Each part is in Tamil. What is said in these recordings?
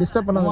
டிஸ்டர்ப் பண்ணாத.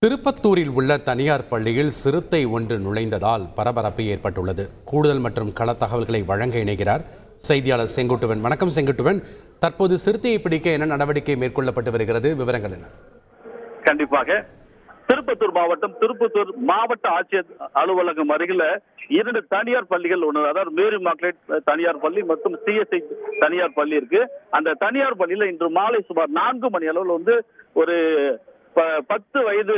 திருப்பத்தூரில் உள்ள தனியார் பள்ளியில் சிறுத்தை ஒன்று நுழைந்ததால் பரபரப்பு ஏற்பட்டுள்ளது. கூடுதல் மற்றும் கள தகவல்களை வழங்க இணைகிறார் செய்தியாளர் செங்குட்டுவன். வணக்கம் செங்குட்டுவன், தற்போது சிறுத்தையை பிடிக்க என்ன நடவடிக்கை மேற்கொள்ளப்பட்டு வருகிறது, விவரங்கள் என்ன? கண்டிப்பாக திருப்பத்தூர் மாவட்ட ஆட்சியர் அலுவலகம் அருகில 2 தனியார் பள்ளிகள் ஒன்று, அதாவது மேரி மார்க்லெட் தனியார் பள்ளி மற்றும் CSI தனியார் பள்ளி இருக்கு. அந்த தனியார் பள்ளியில இன்று மாலை சுமார் 4 மணி அளவில் ஒரு 10 வயது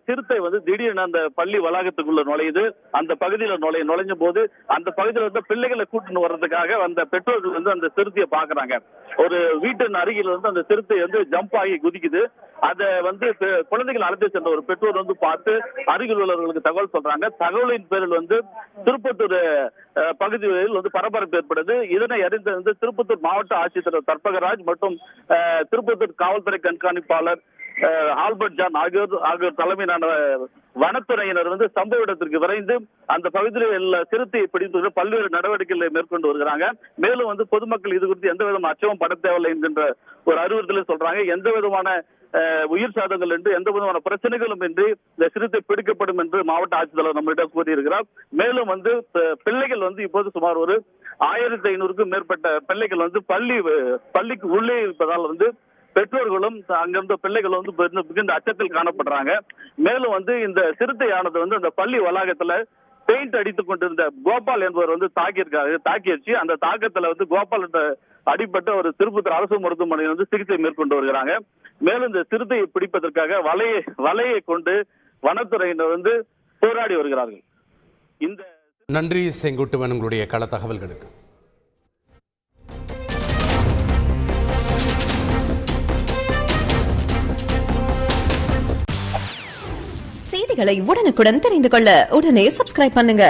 சிறுத்தை திடீர்னு அந்த பள்ளி வளாகத்துக்குள்ள நுழையுது. அந்த பகுதியில நுழைஞ்ச போது அந்த பகுதியில பிள்ளைகளை கூட்டின்னு வர்றதுக்காக அந்த பெற்றோர்கள் அந்த சிறுத்தையை பாக்குறாங்க. ஒரு வீட்டின் அருகில் அந்த சிறுத்தை ஜம்ப் ஆகி குதிக்குது. அதை குழந்தைகள் அழைத்து சென்ற ஒரு பெற்றோர் பார்த்து அருகில் உள்ளவர்களுக்கு தகவல் சொல்றாங்க. தகவலின் பேரில் திருப்பத்தூர் பகுதிகளில் பரபரப்பு ஏற்படுது. இதனை அறிந்த திருப்பத்தூர் மாவட்ட ஆட்சித்தலைவர் தர்பகராஜ் மற்றும் திருப்பத்தூர் காவல்துறை கண்காணிப்பாளர் ஆல்பர்ட் ஜான் ஆகியோர் தலைமையிலான வனத்துறையினர் சம்பவ இடத்திற்கு விரைந்து அந்த பகுதியில் சிறுத்தையை பிடித்து பல்வேறு நடவடிக்கைகளை மேற்கொண்டு வருகிறாங்க. மேலும் பொதுமக்கள் இது குறித்து எந்த விதமான அச்சமும் பட தேவையில்லை என்கின்ற ஒரு அறிவுறுத்தலை சொல்றாங்க. எந்த விதமான உயிர் சேதங்கள் என்று எந்த விதமான பிரச்சனைகளும் இன்றி இந்த சிறுத்தை பிடிக்கப்படும் என்று மாவட்ட ஆட்சித்தலைவர் நம்மளிடம் கூறியிருக்கிறார். மேலும் பிள்ளைகள் இப்போது சுமார் ஒரு 1500க்கும் மேற்பட்ட பிள்ளைகள் பள்ளிக்கு உள்ளே இருப்பதால் பெற்றோர்களும் அங்கிருந்த பிள்ளைகள் மிகுந்த அச்சத்தில் காணப்படுறாங்க. மேலும் இந்த சிறுத்தையானது அந்த பள்ளி வளாகத்துல பெயிண்ட் அடித்துக் கொண்டிருந்த கோபால் என்பவர் தாக்கிடுச்சு. அந்த தாக்கத்துல கோபால் அடிப்பட்ட ஒரு திருப்பத்தூர் அரசு மருத்துவமனையில் சிகிச்சை மேற்கொண்டு வருகிறாங்க. மேலும் இந்த சிறுத்தையை பிடிப்பதற்காக வலையை கொண்டு வனத்துறையினர் போராடி வருகிறார்கள். இந்த நன்றி செங்குட்டுவன், உங்களுடைய கள தகவல்களுக்கு. செய்திகளை உடனுக்குடன் தெரிந்து கொள்ள உடனே சப்ஸ்கிரைப் பண்ணுங்க.